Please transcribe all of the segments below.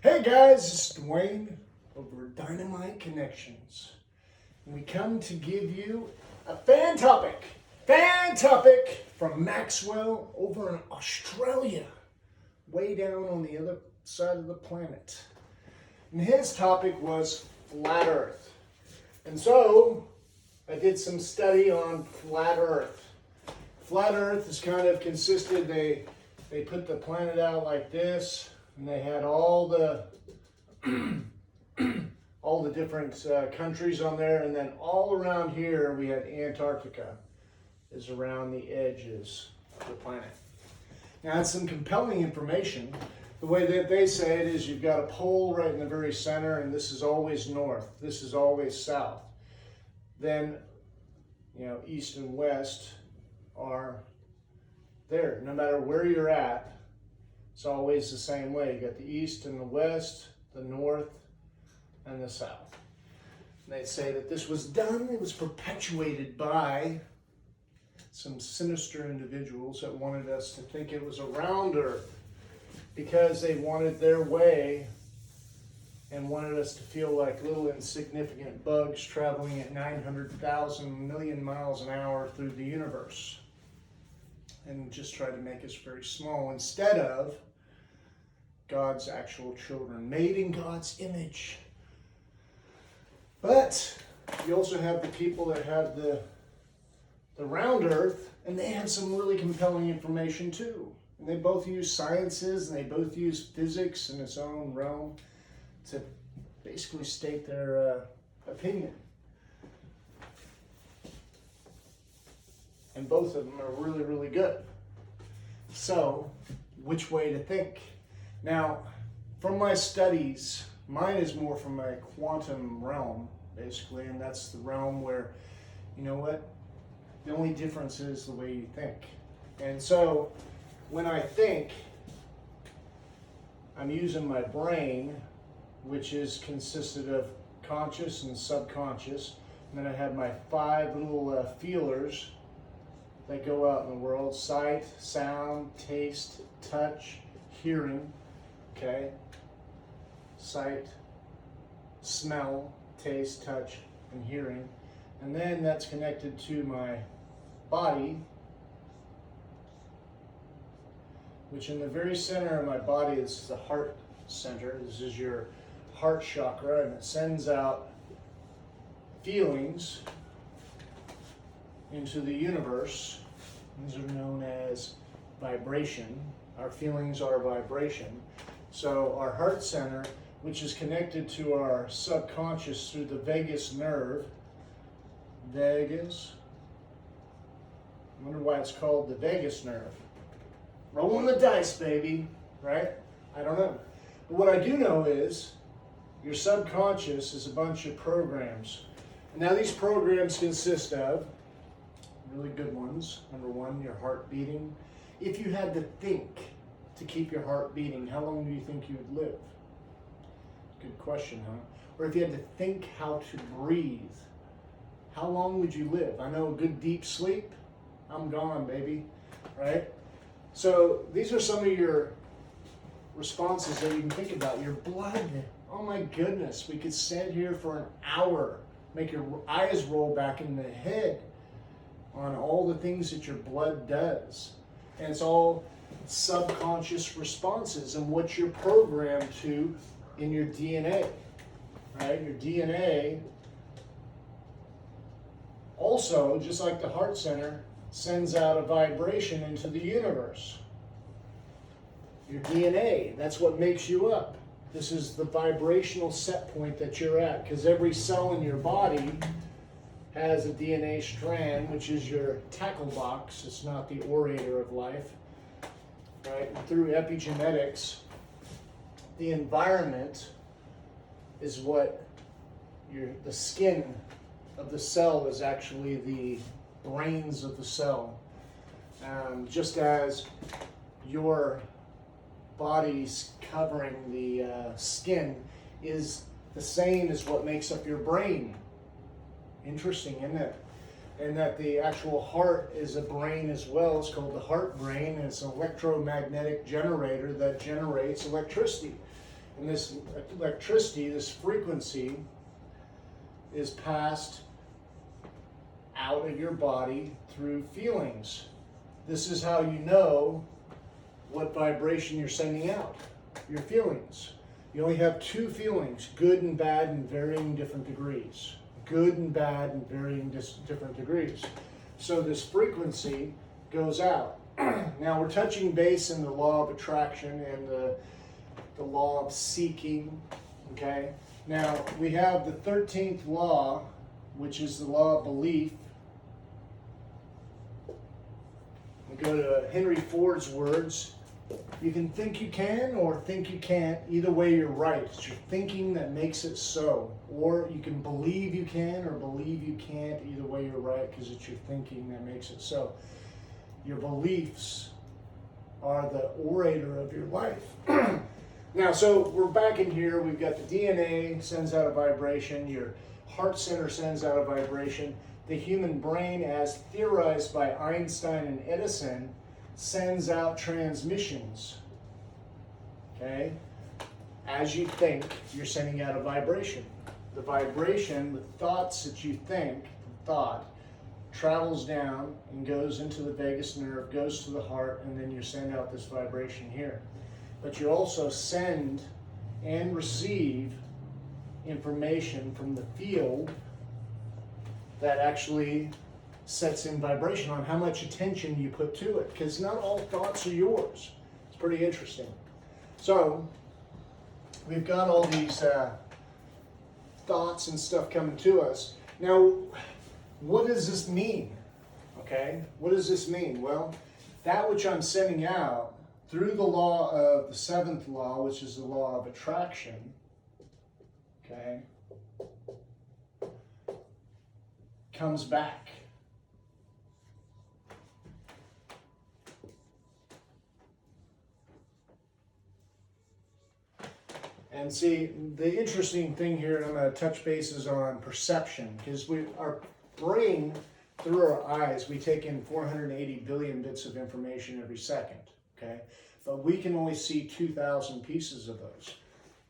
Hey guys, it's Dwayne over at Dynamite Connections. And we come to give you a fan topic from Maxwell over in Australia, way down on the other side of the planet. And his topic was flat Earth. And so I did some study on flat Earth. Flat Earth is kind of consisted, they put the planet out like this, and they had all the all the different countries on there, and then all around here we had Antarctica is around the edges of the planet. Now that's some compelling information. The way that they say it is you've got a pole right in the very center, and this is always north, this is always south. Then, you know, east and west are there. No matter where you're at, it's always the same way. You got the east and the west, the north and the south. And they say that this was done, it was perpetuated by some sinister individuals that wanted us to think it was a round Earth because they wanted their way and wanted us to feel like little insignificant bugs traveling at 900,000 million miles an hour through the universe, and just try to make us very small instead of God's actual children, made in God's image. But you also have the people that have the round Earth, and they have some really compelling information too. And they both use sciences, and they both use physics in its own realm to basically state their opinion. And both of them are really, really good. So, which way to think? Now, from my studies, mine is more from a quantum realm, basically, and that's the realm where, you know what, the only difference is the way you think. And so, when I think, I'm using my brain, which is consisted of conscious and subconscious, and then I have my 5 little feelers that go out in the world: sight, sound, taste, touch, hearing, okay? Sight, smell, taste, touch, and hearing. And then that's connected to my body, which in the very center of my body is the heart center. This is your heart chakra, and it sends out feelings into the universe. These are known as vibration. Our feelings are vibration. So our heart center, which is connected to our subconscious through the vagus nerve. Vagus. I wonder why it's called the vagus nerve. Rolling the dice, baby, right? I don't know. But what I do know is your subconscious is a bunch of programs. And now these programs consist of really good ones. Number 1, your heart beating. If you had to think to keep your heart beating, how long do you think you would live? Good question, huh? Or if you had to think how to breathe, how long would you live? I know a good deep sleep, I'm gone, baby, right? So these are some of your responses that you can think about. Your blood, oh my goodness, we could sit here for an hour, make your eyes roll back in the head on all the things that your blood does. And it's all subconscious responses and what you're programmed to in your DNA, right? Your DNA also, just like the heart center, sends out a vibration into the universe. Your DNA, that's what makes you up. This is the vibrational set point that you're at, because every cell in your body has a DNA strand, which is your tackle box. It's not the orator of life, right? And through epigenetics, the environment is what the skin of the cell is actually the brains of the cell. Just as your body's covering the skin is the same as what makes up your brain. Interesting, isn't it? And that the actual heart is a brain as well. It's called the heart brain, and it's an electromagnetic generator that generates electricity. And this electricity, this frequency, is passed out of your body through feelings. This is how you know what vibration you're sending out, your feelings. You only have two feelings, good and bad in varying different degrees. Good and bad in varying different degrees. So this frequency goes out. Now we're touching base in the law of attraction and the law of seeking, okay? Now we have the 13th law, which is the law of belief. We go to HENRYFORD's words. You can think you can or think you can't. Either way, you're right. It's your thinking that makes it so. Or you can believe you can or believe you can't. Either way, you're right, because it's your thinking that makes it so. Your beliefs are the orator of your life. Now, so we're back in here. We've got the DNA sends out a vibration. Your heart center sends out a vibration. The human brain, as theorized by Einstein and Edison, sends out transmissions. Okay? As you think, you're sending out a vibration. The vibration, the thoughts that you think, the thought, travels down and goes into the vagus nerve, goes to the heart, and then you send out this vibration here. But you also send and receive information from the field that actually sets in vibration on how much attention you put to it, because not all thoughts are yours. It's pretty interesting. So we've got all these thoughts and stuff coming to us. Now, what does this mean? Okay, what does this mean? Well, that which I'm sending out through the law of the 7th law, which is the law of attraction, okay, comes back. And see, the interesting thing here, and I'm going to touch bases on perception, because our brain, through our eyes, we take in 480 billion bits of information every second, okay? But we can only see 2,000 pieces of those.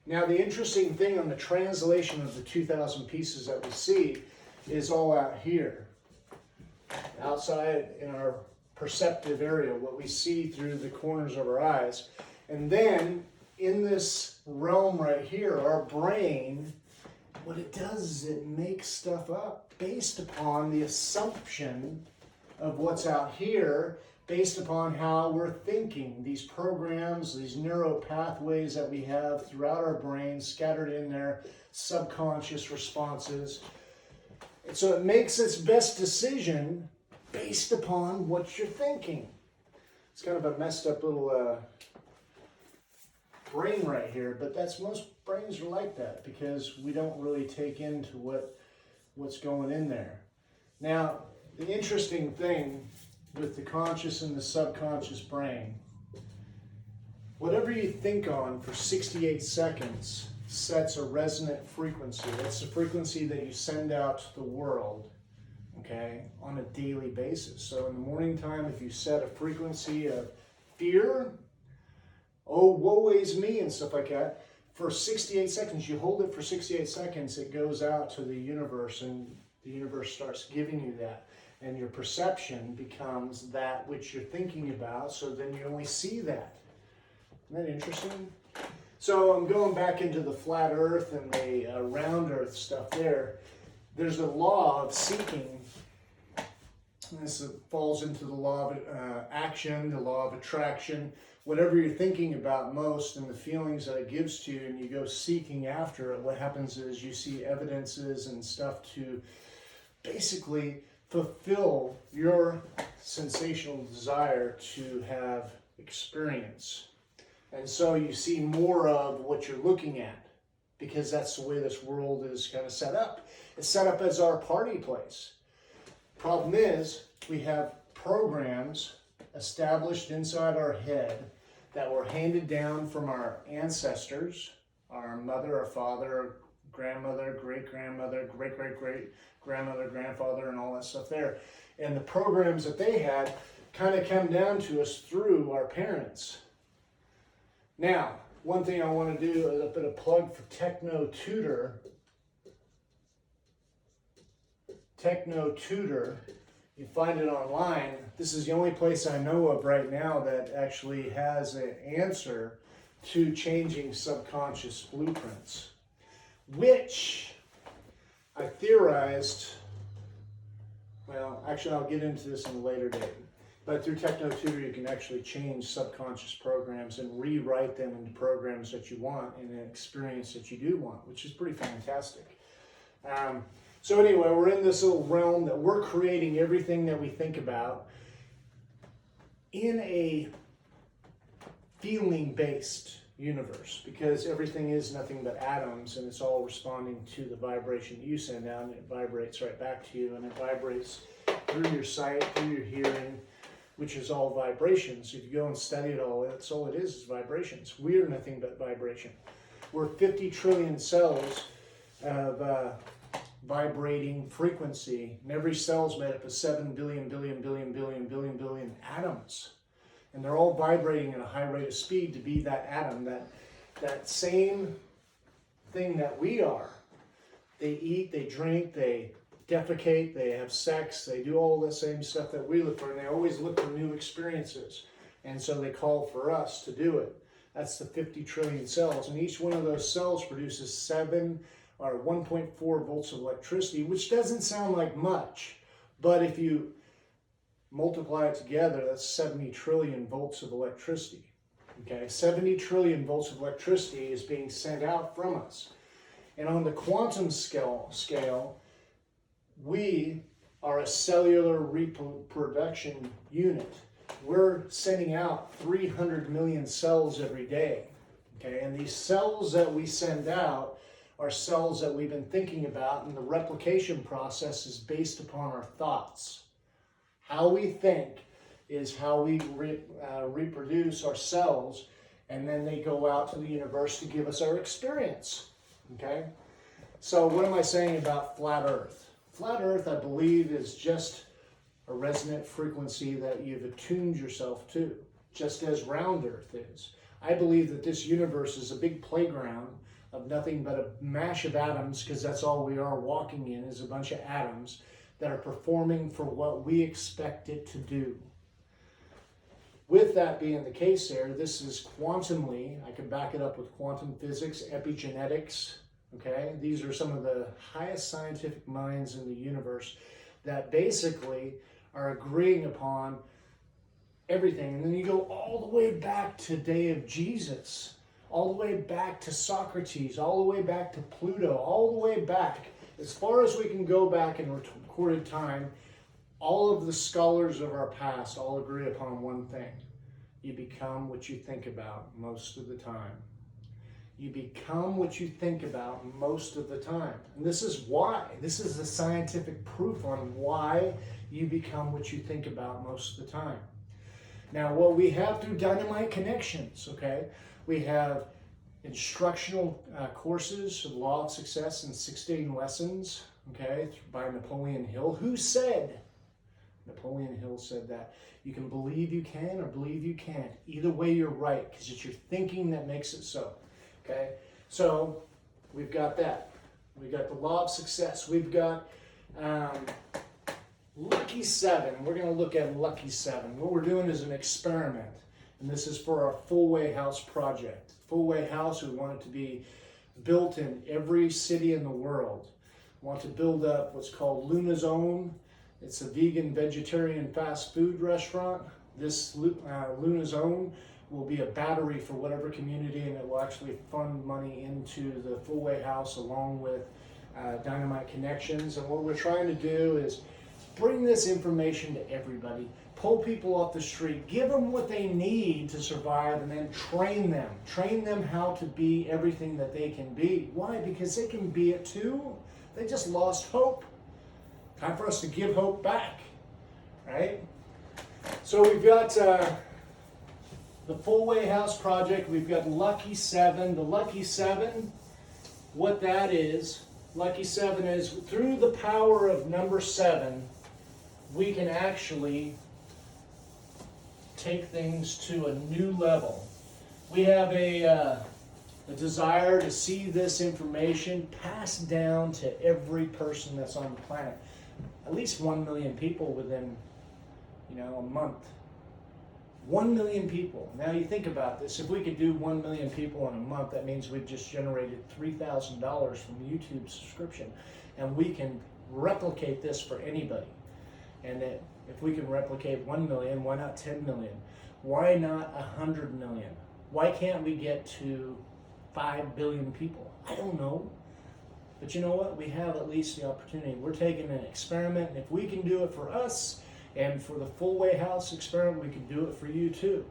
Now, the interesting thing on the translation of the 2,000 pieces that we see is all out here, outside in our perceptive area, what we see through the corners of our eyes. And then in this realm right here, our brain, what it does is it makes stuff up based upon the assumption of what's out here, based upon how we're thinking. These programs, these neural pathways that we have throughout our brain, scattered in there, subconscious responses. And so it makes its best decision based upon what you're thinking. It's kind of a messed up little brain right here, but most brains are like that, because we don't really take into what's going in there. Now, the interesting thing with the conscious and the subconscious brain, whatever you think on for 68 seconds sets a resonant frequency. That's the frequency that you send out to the world, okay, on a daily basis. So in the morning time, if you set a frequency of fear, oh, woe is me, and stuff like that, for 68 seconds, you hold it for 68 seconds, it goes out to the universe, and the universe starts giving you that. And your perception becomes that which you're thinking about, so then you only see that. Isn't that interesting? So I'm going back into the flat earth and the round earth stuff there. There's a law of seeking. This falls into the law of action, the law of attraction. Whatever you're thinking about most and the feelings that it gives to you, and you go seeking after it, what happens is you see evidences and stuff to basically fulfill your sensational desire to have experience. And so you see more of what you're looking at, because that's the way this world is kind of set up. It's set up as our party place. Problem is, we have programs established inside our head that were handed down from our ancestors, our mother, our father, grandmother, great-grandmother, great-great-great-grandmother, grandfather, and all that stuff there. And the programs that they had kind of come down to us through our parents. Now, one thing I want to do is a bit of plug for TECHNOTUTOR. TECHNOTUTOR, you find it online. This is the only place I know of right now that actually has an answer to changing subconscious blueprints, which I theorized, well, actually I'll get into this in a later date, but through TECHNOTUTOR you can actually change subconscious programs and rewrite them into programs that you want and an experience that you do want, which is pretty fantastic. So anyway, we're in this little realm that we're creating everything that we think about in a feeling-based universe, because everything is nothing but atoms, and it's all responding to the vibration you send out, and it vibrates right back to you, and it vibrates through your sight, through your hearing, which is all vibrations. If you go and study it all, that's all it is vibrations. We are nothing but vibration. We're 50 trillion cells of vibrating frequency, and every cell is made up of 7 billion atoms, and they're all vibrating at a high rate of speed to be that atom, that same thing that we are. They eat, they drink, they defecate, they have sex, they do all the same stuff that we look for, and they always look for new experiences, and so they call for us to do it. That's the 50 trillion cells, and each one of those cells produces 1.4 volts of electricity, which doesn't sound like much, but if you multiply it together, that's 70 trillion volts of electricity. Okay, 70 trillion volts of electricity is being sent out from us. And on the quantum scale, we are a cellular reproduction unit. We're sending out 300 million cells every day. Okay, and these cells that we send out are cells that we've been thinking about, and the replication process is based upon our thoughts. How we think is how we reproduce our cells, and then they go out to the universe to give us our experience. Okay? So what am I saying about flat Earth? Flat Earth, I believe, is just a resonant frequency that you've attuned yourself to, just as round Earth is. I believe that this universe is a big playground of nothing but a mash of atoms, because that's all we are walking in, is a bunch of atoms that are performing for what we expect it to do. With that being the case there, this is quantumly, I can back it up with quantum physics, epigenetics, okay? These are some of the highest scientific minds in the universe that basically are agreeing upon everything. And then you go all the way back to the day of Jesus, all the way back to Socrates, all the way back to Pluto, all the way back. As far as we can go back in recorded time, all of the scholars of our past all agree upon one thing. You become what you think about most of the time. You become what you think about most of the time. And this is why. This is the scientific proof on why you become what you think about most of the time. Now, what we have through Dynamite Connections, okay, we have instructional courses, Law of Success in 16 lessons, okay, by Napoleon Hill. Who said? Napoleon Hill said that. You can believe you can or believe you can't. Either way, you're right, because it's your thinking that makes it so. Okay, so we've got that. We've got the Law of Success. We've got Lucky 7. We're going to look at Lucky 7. What we're doing is an experiment, and this is for our FULLWAYHOUSE project. FULLWAYHOUSE, we want it to be built in every city in the world. We want to build up what's called LUNASOWN. It's a vegan, vegetarian fast food restaurant. This LUNASOWN will be a battery for whatever community, and it will actually fund money into the FULLWAYHOUSE along with Dynamite Connections. And what we're trying to do is bring this information to everybody, pull people off the street, give them what they need to survive, and then train them. Train them how to be everything that they can be. Why? Because they can be it too. They just lost hope. Time for us to give hope back, right? So we've got the FULLWAYHOUSE project. We've got Lucky 7. The Lucky 7, what that is, Lucky 7 is through the power of number 7, we can actually take things to a new level. We have a the desire to see this information passed down to every person that's on the planet. At least 1 million people within, a month. 1 million people. Now you think about this. If we could do 1 million people in a month, that means we've just generated $3,000 from YouTube subscription. And we can replicate this for anybody. And that if we can replicate 1 million, why not 10 million? Why not 100 million? Why can't we get to 5 billion people? I don't know. But you know what? We have at least the opportunity. We're taking an experiment, and if we can do it for us and for the FULLWAYHOUSE experiment, we can do it for you too.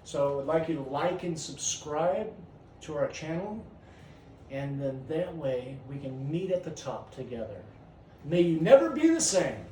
So I'd like you to like and subscribe to our channel, and then that way we can meet at the top together. May you never be the same.